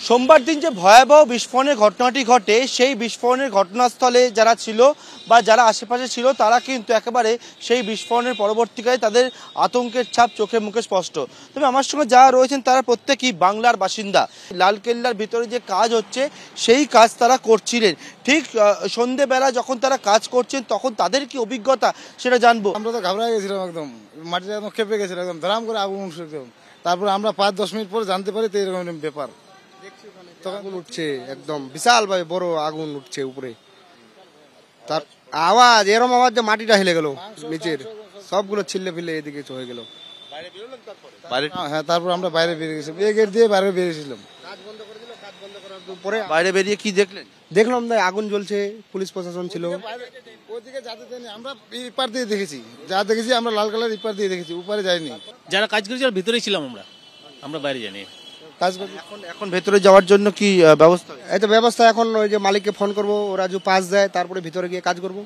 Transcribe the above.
সোমবার দিন যে ভয়াবহ বিস্ফোরণের ঘটনাটি ঘটে সেই বিস্ফোরণের ঘটনাস্থলে যারা ছিল বা যারা আশেপাশে ছিল তারা কিন্তু একেবারে সেই বিস্ফোরণের পরবর্তীকালে তাদের আতঙ্কের ছাপ চোখে মুখে স্পষ্ট। তবে আমার সঙ্গে যারা রয়েছেন তারা প্রত্যেকেই বাংলার বাসিন্দা। লালকেল্লার ভিতরে যে কাজ হচ্ছে সেই কাজ তারা করছিলেন। ঠিক সন্ধেবেলা যখন তারা কাজ করছেন তখন তাদের কি অভিজ্ঞতা সেটা জানবো। আমরা তো ঘাবড়ে গেছিলাম, একদম মাটিটা একদম খেপে গেছিল, একদম ধরাম করে আগুন উঠছে। তারপরে আমরা 5-10 মিনিট পরে জানতে পারি তো এরকম ব্যাপার। আগুন উঠছে, একদম বিশাল ভাবে বড় আগুন উঠছে উপরে। তার আওয়াজ, এরম আওয়াজ যে মাটিটা হেলে গেল, নিচের সবগুলো ছিল্লে ফিল্লে এদিকে হয়ে গেল। হ্যাঁ, তারপর আমরা বাইরে বেরিয়ে গেছিলাম, এই গেট দিয়ে বাইরে বেরিয়েছিলাম। পরে বাইরে বেরিয়ে কি দেখলেন? দেখলাম না আগুন জ্বলছে, পুলিশ প্রশাসন ছিল। ওইদিকে যাতে দেয়নি, আমরা ইপার দিয়ে দেখেছি, যা দেখেছি আমরা লাল কালার ইপার দিয়ে দেখেছি, উপরে যাইনি। যারা কাজ করেছে তার ভিতরেই ছিলাম আমরা বাইরে জানি কাজ করছি। এখন ভেতরে যাওয়ার জন্য কি ব্যবস্থা? এই তো ব্যবস্থা, এখন ওই যে মালিককে ফোন করবো, ওরা যে পাস দেয় তারপরে ভিতরে গিয়ে কাজ করবো।